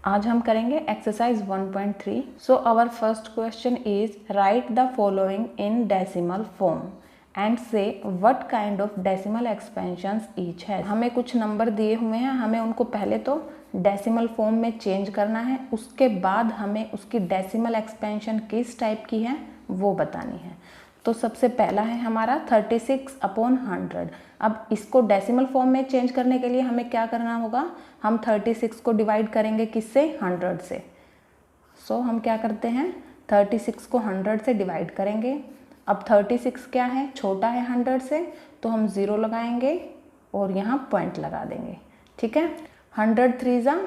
आज हम करेंगे exercise 1.3। So our first question is write the following in decimal form and say what kind of decimal expansions each है। हमें कुछ number दिए हुए हैं, हमें उनको पहले तो डेसिमल फॉर्म में चेंज करना है, उसके बाद हमें उसकी डेसिमल एक्सपेंशन किस टाइप की है वो बतानी है। तो सबसे पहला है हमारा 36/100। अब इसको डेसिमल फॉर्म में चेंज करने के लिए हमें क्या करना होगा, हम 36 को डिवाइड करेंगे किससे, 100 से। सो हम क्या करते हैं, 36 को 100 से डिवाइड करेंगे। अब 36 क्या है, छोटा है 100 से, तो हम 0 लगाएंगे और यहाँ पॉइंट लगा देंगे। ठीक है, 100 3 ज़ा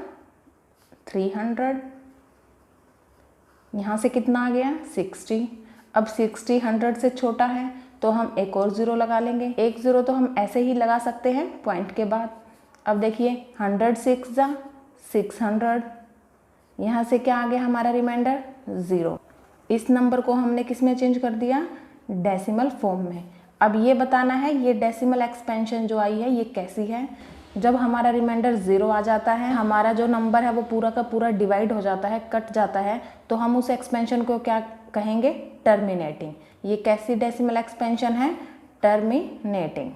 300, यहाँ से कितना आ गया 60। अब 60 100 से छोटा है तो हम एक और 0 लगा लेंगे। एक 0 तो हम ऐसे ही लगा सकते हैं पॉइंट के बाद। अब देखिए 100 6 ज़ा 600, यहाँ से क्या आ गया हमारा रिमाइंडर 0। इस नंबर को हमने किस में चेंज कर दिया, डेसिमल फॉर्म में। अब ये बताना है ये डेसिमल एक्सपेंशन जो आई है ये कैसी है। जब हमारा रिमाइंडर 0 आ जाता है, हमारा जो नंबर है वो पूरा का पूरा डिवाइड हो जाता है, कट जाता है, तो हम उस एक्सपेंशन को क्या कहेंगे, टर्मिनेटिंग। ये कैसी डेसिमल एक्सपेंशन है, टर्मिनेटिंग।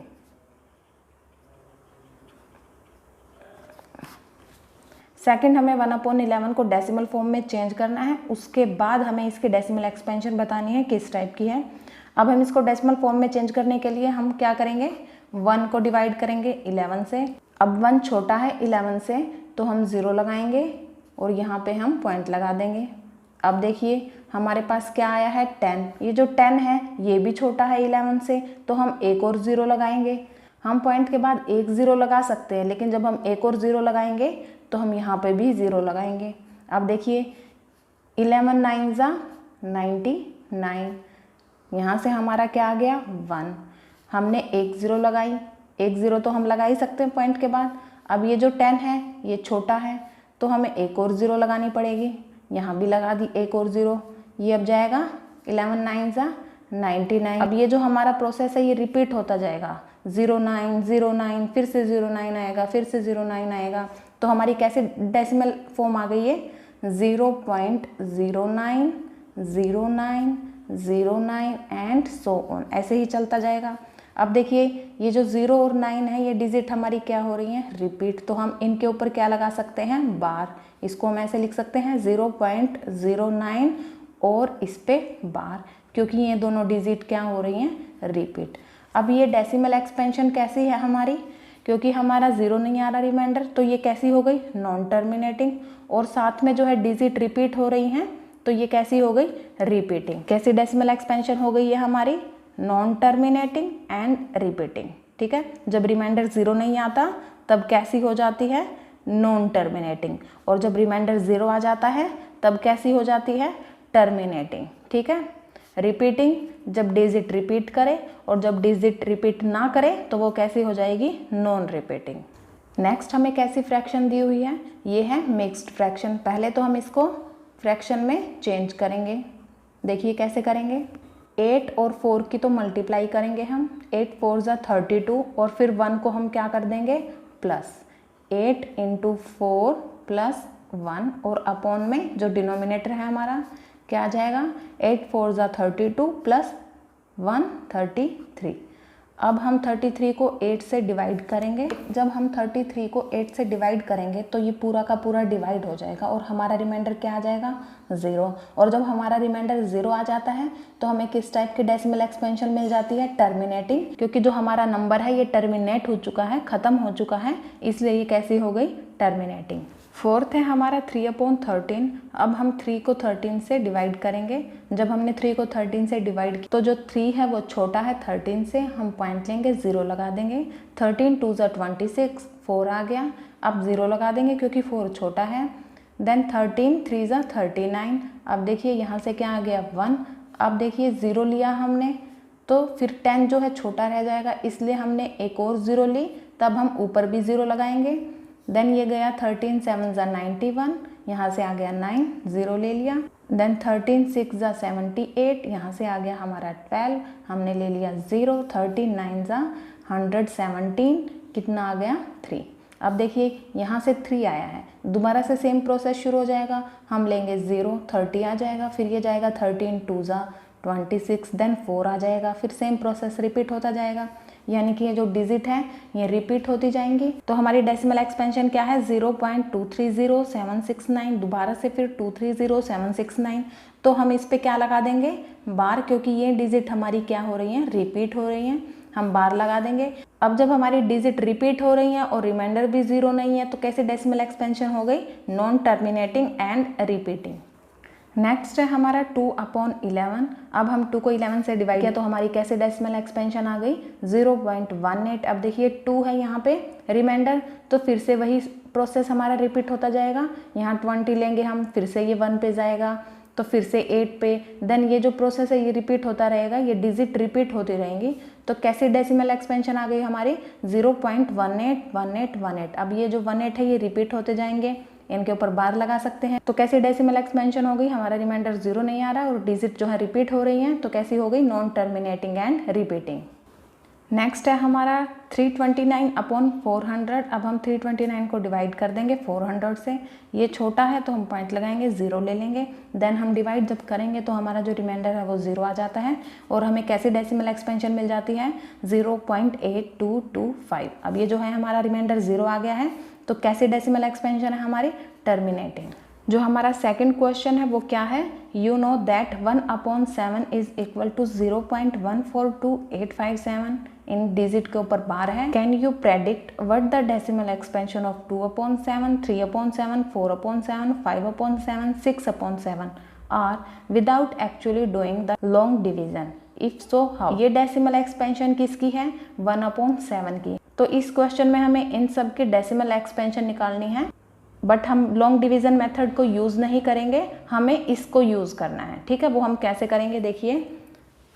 सेकंड, हमें 1/11 को डेसिमल फॉर्म में चेंज करना है, उसके बाद हमें इसकी डेसिमल एक्सपेंशन बतानी है किस टाइप की है। अब हम इसको डेसिमल फॉर्म में चेंज करने के लिए हम क्या करेंगे, 1 को डिवाइड करेंगे 11 से। अब 1 छोटा है 11 से, तो हम 0 लगाएंगे और यहाँ पे हम पॉइंट लगा देंगे। अब देखिए हमारे पास क्या आया है 10। ये जो 10 है ये भी छोटा है 11 से, तो हम एक और 0 लगाएंगे। हम पॉइंट के बाद एक 0 लगा सकते हैं, लेकिन जब हम एक और 0 लगाएंगे तो हम यहाँ पे भी 0 लगाएंगे। अब देखिए 11 9 ज़ा 99, यहाँ से हमारा क्या आ गया 1। हमने एक 0 लगाई, एक 0 तो हम लगा ही सकते हैं पॉइंट के बाद। अब ये जो 10 है ये छोटा है, तो हमें एक और 0 लगानी पड़ेगी। यहाँ भी लगा दी एक और 0। ये अब जाएगा 11 9 ज़ा 99। अब ये जो हमारा प्रोसेस है ये रिपीट होता जाएगा, 09 09, फिर से 09 आएगा, फिर से 09 आएगा। तो हमारी कैसे डेसिमल फॉर्म आ गई है, 0.09 09 09 एंड सो ऑन, ऐसे ही चलता जाएगा। अब देखिए ये जो 0 और 9 है ये डिजिट हमारी क्या हो रही हैं, रिपीट। तो हम इनके ऊपर क्या लगा सकते हैं, बार। इसको हम ऐसे लिख सकते हैं 0.09 और इस पे बार, क्योंकि ये दोनों डिजिट क्या हो रही हैं, रिपीट। अब ये डेसिमल एक्सपेंशन कैसी है हमारी, क्योंकि हमारा 0 नहीं आ रहा रिमाइंडर, तो ये कैसी हो गई, नॉन टर्मिनेटिंग। और साथ में जो है डिजिट रिपीट हो रही हैं, तो ये कैसी हो गई, रिपीटिंग। कैसी डेसिमल एक्सपेंशन हो गई है हमारी, नॉन टर्मिनेटिंग एंड रिपीटिंग। ठीक है, जब रिमाइंडर 0 नहीं आता तब कैसी हो जाती है, नॉन टर्मिनेटिंग। और जब रिमाइंडर 0 आ जाता है तब कैसी हो जाती है, टर्मिनेटिंग। ठीक है, रिपीटिंग जब डिजिट रिपीट करे, और जब डिजिट रिपीट ना करे तो वो कैसी हो जाएगी, नॉन रिपीटिंग। नेक्स्ट हमें कैसी फ्रैक्शन दी हुई है, ये है मिक्स्ड फ्रैक्शन। पहले तो हम इसको फ्रैक्शन में चेंज करेंगे। देखिए कैसे करेंगे, 8 और 4 की तो मल्टीप्लाई करेंगे हम, 8 4 ज़ा 32, और फिर 1 को हम क्या कर देंगे, प्लस। 8 × 4 + 1, और अपॉन में जो डिनोमिनेटर है हमारा क्या आ जाएगा, 8 4 ज़ा 32 + 1 33। अब हम 33 को 8 से डिवाइड करेंगे। जब हम 33 को 8 से डिवाइड करेंगे तो ये पूरा का पूरा डिवाइड हो जाएगा और हमारा रिमाइंडर क्या आ जाएगा, 0। और जब हमारा रिमाइंडर 0 आ जाता है तो हमें किस टाइप की डेसिमल एक्सपेंशन मिल जाती है, टर्मिनेटिंग, क्योंकि जो हमारा नंबर है ये टर्मिनेट हो चुका है, ख़त्म हो चुका है, इसलिए ये कैसी हो गई, टर्मिनेटिंग। फोर्थ है हमारा 3/13। अब हम 3 को 13 से डिवाइड करेंगे। जब हमने 3 को 13 से डिवाइड किया तो जो 3 है वो छोटा है 13 से, हम पॉइंट लेंगे, 0 लगा देंगे। 13 2 ज़ा 26, 4 आ गया। अब 0 लगा देंगे क्योंकि 4 छोटा है। देन 13 3 ज़ा 39। अब देखिए यहाँ से क्या आ गया, 1। अब देखिए 0 लिया हमने, तो फिर 10 जो है छोटा रह जाएगा, इसलिए हमने एक और 0 ली, तब हम ऊपर भी 0 लगाएंगे। देन ये गया 13 7 ज़ा 91, यहाँ से आ गया 9, 0 ले लिया। देन 13 6 ज़ा 78, यहाँ से आ गया हमारा 12, हमने ले लिया 0। 13 9 ज़ा 117, कितना आ गया, 3। अब देखिए यहाँ से 3 आया है, दोबारा से सेम प्रोसेस शुरू हो जाएगा। हम लेंगे 0, 30 आ जाएगा, फिर ये जाएगा 13 2 जा 26, देन 4 आ जाएगा, फिर सेम प्रोसेस रिपीट होता जाएगा। यानी कि ये जो डिजिट है ये रिपीट होती जाएंगी। तो हमारी डेसिमल एक्सपेंशन क्या है 0.230769, दोबारा से फिर 230769। तो हम इस पे क्या लगा देंगे बार, क्योंकि ये डिजिट हमारी क्या हो रही है रिपीट हो रही हैं, हम बार लगा देंगे। अब जब हमारी डिजिट रिपीट हो रही हैं और रिमाइंडर भी 0 नहीं है तो कैसे डेसिमल एक्सपेंशन हो गई, non terminating and repeating. Next है हमारा 2/11। अब हम 2 को 11 से डिवाइड किया तो हमारी कैसे डेसिमल एक्सपेंशन आ गई 0.18। अब देखिए 2 है यहाँ पे रिमाइंडर, तो फिर से वही प्रोसेस हमारा रिपीट होता जाएगा। यहाँ 20 लेंगे हम, फिर से ये 1 पे जाएगा, तो फिर से 8 पे, देन ये जो प्रोसेस है ये रिपीट होता रहेगा, ये डिजिट रिपीट होती रहेंगी। तो कैसे डेसिमल एक्सपेंशन आ गई हमारी 0.181818। अब ये जो 18 है ये रिपीट होते जाएंगे, इनके ऊपर बार लगा सकते हैं। तो कैसी डेसिमल एक्सपेंशन हो गई, हमारा रिमाइंडर 0 नहीं आ रहा और डिजिट जो है रिपीट हो रही हैं, तो कैसी हो गई non terminating and repeating. Next है हमारा 329/400। अब हम 329 को डिवाइड कर देंगे 400 से, ये छोटा है तो हम पॉइंट लगाएंगे 0 ले लेंगे, देन हम डिवाइड जब करेंगे तो हमारा जो रिमाइंडर है वो 0 आ जाता है और हमें कैसी डेसिमल एक्सपेंशन मिल जाती है 0.8225। अब ये जो है हमारा रिमाइंडर 0 आ गया है, तो कैसी डेसिमल एक्सपेंशन है हमारी टर्मिनेटिंग। जो हमारा सेकंड क्वेश्चन है वो क्या है, you know that 1/7 is equal to 0.142857। इन डिजिट के ऊपर बार है। Can you predict what the decimal expansion of 2/7, 3/7, 4/7, 5/7, 6/7 are without actually doing the long division, if so how. ये डेसिमल एक्सपेंशन किसकी है 1/7 की। तो इस क्वेश्चन में हमें इन सब की डेसिमल एक्सपेंशन निकालनी है, बट हम लॉन्ग डिवीजन मेथड को यूज़ नहीं करेंगे, हमें इसको यूज़ करना है। ठीक है, वो हम कैसे करेंगे देखिए।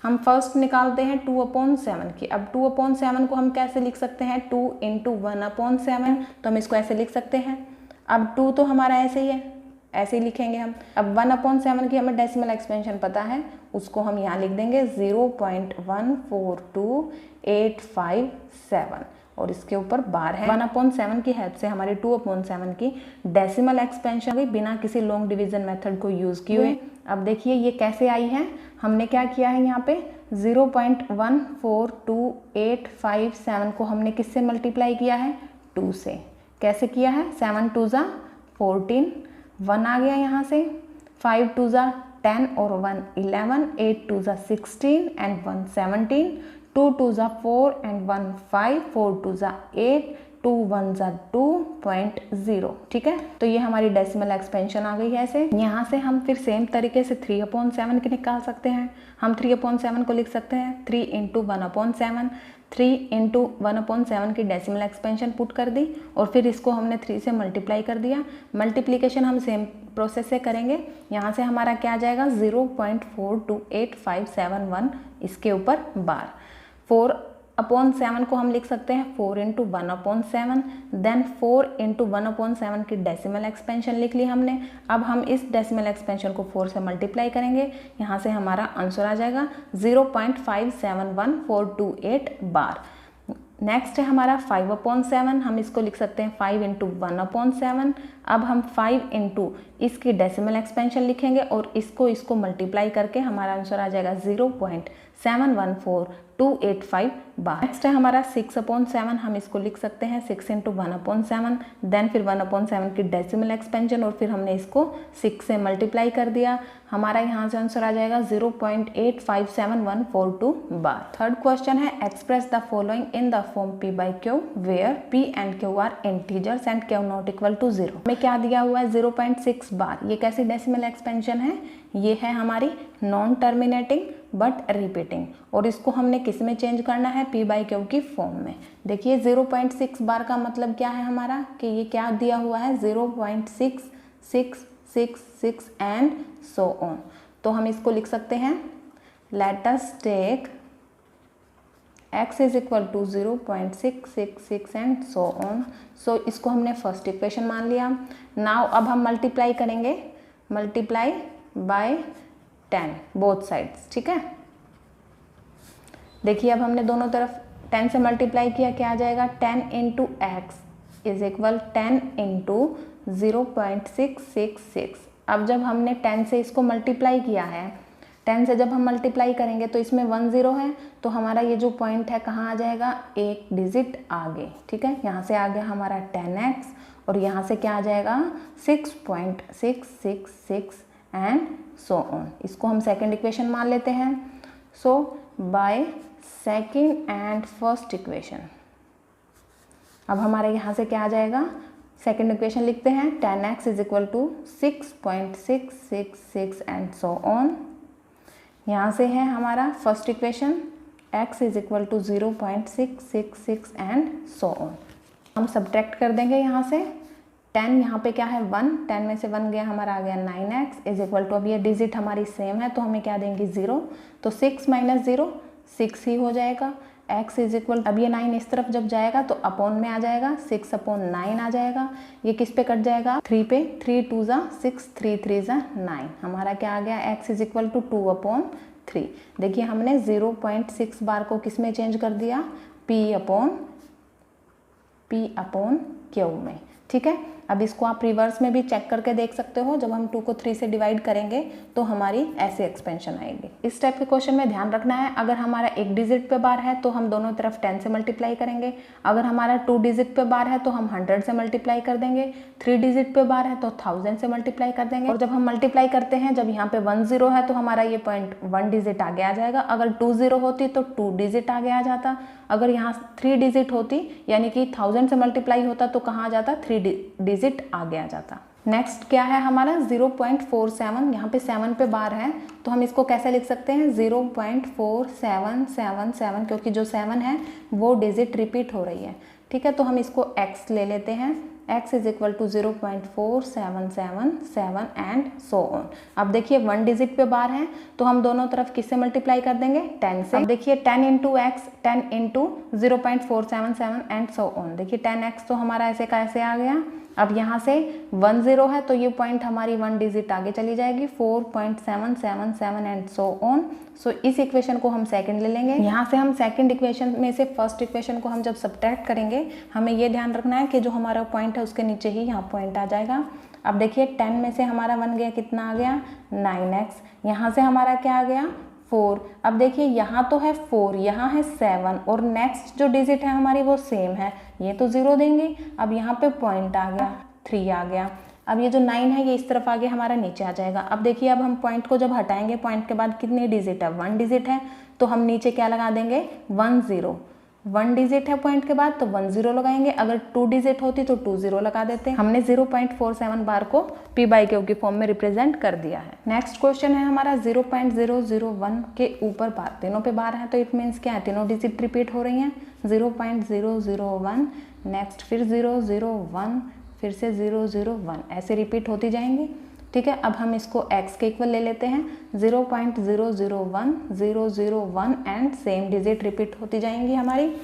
हम फर्स्ट निकालते हैं 2/7 की। अब 2/7 को हम कैसे लिख सकते हैं 2 × 1/7, तो हम इसको ऐसे लिख सकते हैं। अब 2 तो हमारा ऐसे ही है, ऐसे ही लिखेंगे हम। अब 1/7 की हमें डेसिमल एक्सपेंशन पता है, उसको हम यहाँ लिख देंगे 0.142857 और इसके ऊपर बार है। 1/7 की हेल्प से हमारी 2/7 की डेसिमल एक्सपेंशन हुई बिना किसी लॉन्ग डिवीजन मेथड को यूज़ किए हुए। अब देखिए ये कैसे आई है, हमने क्या किया है यहाँ पे 0.142857 को हमने किससे मल्टीप्लाई किया है 2 से। कैसे किया है 7 2 जा 14, 1 आ गया यहाँ से, 5 2 जा 10 और 1 11, 8 2 जा 16 एंड 1 17, 2 2 जा 4 एंड 1 5, 4 2 जा 8, 2 1 जा 2.0। ठीक है, तो ये हमारी डेसिमल एक्सपेंशन आ गई है ऐसे। यहाँ से हम फिर सेम तरीके से 3/7 की निकाल सकते हैं। हम 3/7 को लिख सकते हैं 3 × 1/7। 3 × 1/7 की डेसिमल एक्सपेंशन पुट कर दी और फिर इसको हमने 3 से मल्टीप्लाई कर दिया। मल्टीप्लिकेशन हम सेम प्रोसेस से करेंगे। यहाँ से हमारा क्या आ जाएगा 0.428571, इसके ऊपर बार। 4/7 को हम लिख सकते हैं 4 × 1/7, देन 4 × 1/7 की डेसिमल एक्सपेंशन लिख ली हमने। अब हम इस डेसिमल एक्सपेंशन को 4 से मल्टीप्लाई करेंगे, यहाँ से हमारा आंसर आ जाएगा 0.571428 बार। नेक्स्ट है हमारा 5/7, हम इसको लिख सकते हैं 5 × 1/7। अब हम 5 × इसकी डेसिमल एक्सपेंशन लिखेंगे और इसको मल्टीप्लाई करके हमारा आंसर आ जाएगा 0.714285 बार। नेक्स्ट है हमारा 6/7, हम इसको लिख सकते हैं 6 × 1/7, देन फिर 1/7 की डेसिमल एक्सपेंशन और फिर हमने इसको 6 से मल्टीप्लाई कर दिया। हमारा यहाँ से आंसर आ जाएगा 0.857142 बार। थर्ड क्वेश्चन है express the following in the form P/Q where P and Q are integers and Q not equal to 0। हमें क्या दिया हुआ है 0.6 बार। ये कैसी डेसिमल एक्सपेंशन है, ये है हमारी नॉन टर्मिनेटिंग बट रिपीटिंग, और इसको हमने किस में चेंज करना है P/Q की फॉर्म में। देखिए 0.6 बार का मतलब क्या है हमारा, कि ये क्या दिया हुआ है 0.6666 एंड सो ऑन। तो हम इसको लिख सकते हैं let us take x is equal to 0.666 and so on. So इसको हमने फर्स्ट इक्वेशन मान लिया। नाउ अब हम मल्टीप्लाई करेंगे, मल्टीप्लाई बाय 10 बोथ साइड्स। ठीक है, देखिए अब हमने दोनों तरफ 10 से मल्टीप्लाई किया, क्या आ जाएगा 10 × x इज इक्वल 10 इंटू 0.666। अब जब हमने 10 से इसको मल्टीप्लाई किया है, 10 से जब हम मल्टीप्लाई करेंगे तो इसमें 1 0 है, तो हमारा ये जो पॉइंट है कहाँ आ जाएगा, एक डिजिट आगे। ठीक है, यहाँ से आ गया हमारा 10x और यहाँ से क्या आ जाएगा 6.666 एंड सो ऑन। इसको हम सेकंड इक्वेशन मान लेते हैं। So by second and first equation, अब हमारे यहाँ से क्या आ जाएगा, सेकंड इक्वेशन लिखते हैं 10x is equal to 6.666 and so on. यहाँ से है हमारा first equation x is equal to 0.666 and so on. हम सब्ट्रैक्ट कर देंगे यहाँ से 10, यहाँ पे क्या है 1, 10 में से 1 गया, हमारा आ गया 9x इज इक्वल टू, अब ये डिजिट हमारी सेम है तो हमें क्या देंगे 0, तो 6 माइनस 0 6 ही हो जाएगा। x इज इक्वल, अब ये 9 इस तरफ जब जाएगा तो अपॉन में आ जाएगा, 6/9 आ जाएगा। ये किस पे कट जाएगा, 3 पे, 3 2 ज़ा 6, 3 3 ज़ा 9। हमारा क्या आ गया, x इज इक्वल टू 2/3। देखिए हमने 0.6 बार को किस में चेंज कर दिया, p/q में। ठीक है, अब इसको आप रिवर्स में भी चेक करके देख सकते हो। जब हम 2 को 3 से डिवाइड करेंगे तो हमारी ऐसे एक्सपेंशन आएगी। इस टाइप के क्वेश्चन में ध्यान रखना है, अगर हमारा एक डिजिट पे बार है तो हम दोनों तरफ 10 से मल्टीप्लाई करेंगे। अगर हमारा 2 डिजिट पे बार है तो हम 100 से मल्टीप्लाई कर देंगे। 3 डिजिट पे बार है तो 1000 से मल्टीप्लाई कर देंगे। और जब हम मल्टीप्लाई करते हैं, जब यहाँ पे 1 0 है तो हमारा ये पॉइंट 1 डिजिट आगे आ जाएगा। अगर 2 0 होती तो 2 डिजिट आगे आ जाता। अगर यहाँ 3 डिजिट होती यानी कि 1000 से मल्टीप्लाई होता तो कहाँ आ जाता, 3 डिजिट आगे आ जाता। नेक्स्ट क्या है हमारा 0.47, यहाँ पे 7 पे बार है तो हम इसको कैसे लिख सकते हैं 0.4777, क्योंकि जो 7 है वो डिजिट रिपीट हो रही है। ठीक है, तो हम इसको x ले लेते हैं, x is equal to 0.4777 and so on. अब देखिए 1 डिजिट पे बार है तो हम दोनों तरफ किससे मल्टीप्लाई कर देंगे, 10 से। अब देखिए 10 into x, 10 into 0.477 and so on. देखिए 10x तो हमारा ऐसे का ऐसे आ गया। अब यहाँ से 1 0 है तो ये पॉइंट हमारी 1 डिजिट आगे चली जाएगी, 4.777 एंड सो ऑन। सो इस इक्वेशन को हम सेकंड ले लेंगे। यहाँ से हम सेकंड इक्वेशन में से फर्स्ट इक्वेशन को हम जब सब्ट्रैक्ट करेंगे, हमें ये ध्यान रखना है कि जो हमारा पॉइंट है उसके नीचे ही यहाँ पॉइंट आ जाएगा। अब देखिए 10 में से हमारा 1 गया, कितना आ गया 9x। यहाँ से हमारा क्या आ गया 4। अब देखिए यहाँ तो है 4, यहाँ है 7 और नेक्स्ट जो डिजिट है हमारी वो सेम है, ये तो 0 देंगे। अब यहाँ पे पॉइंट आ गया 3 आ गया। अब ये जो 9 है ये इस तरफ आगे हमारा नीचे आ जाएगा। अब देखिए अब हम पॉइंट को जब हटाएंगे, पॉइंट के बाद कितनी डिजिट है 1 डिजिट है, तो हम नीचे क्या लगा देंगे 1 0। 1 डिजिट है पॉइंट के बाद तो 1 0 लगाएंगे। अगर 2 डिजिट होती तो 2 0 लगा देते। हमने 0.47 बार को p/q की फॉर्म में रिप्रेजेंट कर दिया है। नेक्स्ट क्वेश्चन है हमारा 0.001 के ऊपर बार, तीनों पे बार है तो इट मीन्स क्या है, तीनों डिजिट रिपीट हो रही हैं। 0.001, नेक्स्ट फिर 001, फिर से 001, ऐसे रिपीट होती जाएंगी। ठीक है, अब हम इसको x के इक्वल ले लेते हैं। 0.001, 001 एंड सेम डिजिट रिपीट होती जाएंगी हमारी।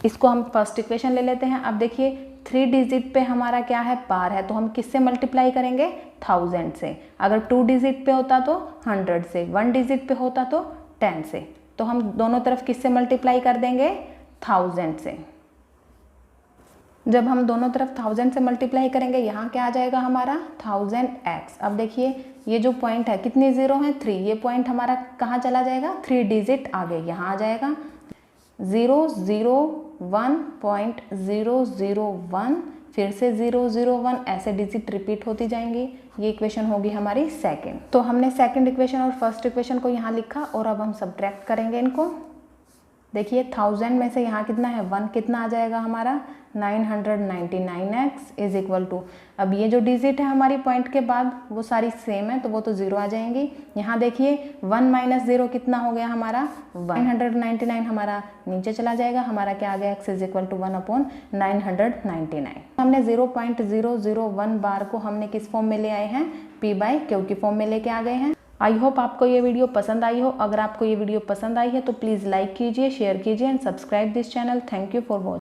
इसको हम फर्स्ट इक्वेशन ले लेते हैं। अब देखिए 3 डिजिट पे हमारा क्या है बार है, तो हम किससे मल्टीप्लाई करेंगे 1000 से। अगर 2 डिजिट पे होता तो 100 से, 1 डिजिट पे होता तो 10 से। तो हम दोनों तरफ किससे मल्टीप्लाई कर देंगे 1000 से। जब हम दोनों तरफ 1000 से मल्टीप्लाई करेंगे, यहाँ क्या आ जाएगा हमारा 1000x। अब देखिए ये जो पॉइंट है कितने 0 हैं 3, ये पॉइंट हमारा कहाँ चला जाएगा 3 डिजिट आगे, यहाँ आ जाएगा 001.001, फिर से 001, ऐसे डिजिट रिपीट होती जाएंगी। ये इक्वेशन होगी हमारी सेकंड। तो हमने सेकंड इक्वेशन और फर्स्ट इक्वेशन को यहाँ लिखा और अब हम सब्ट्रैक्ट करेंगे इनको। देखिए 1000 में से यहाँ कितना है 1, कितना आ जाएगा हमारा 999x इज इक्वल टू, अब ये जो डिजिट है हमारी पॉइंट के बाद वो सारी सेम है तो वो तो 0 आ जाएंगी। यहाँ देखिए 1 माइनस 0 कितना हो गया हमारा 999, हमारा नीचे चला जाएगा। हमारा क्या आ गया x इज इक्वल टू 1/999। हमने 0.001 बार को हमने किस फॉर्म में ले आए हैं p/q की फॉर्म में लेके आ गए हैं। आई होप आपको ये वीडियो पसंद आई हो। अगर आपको ये वीडियो पसंद आई है तो प्लीज़ लाइक कीजिए, शेयर कीजिए and subscribe this channel. Thank you for watching.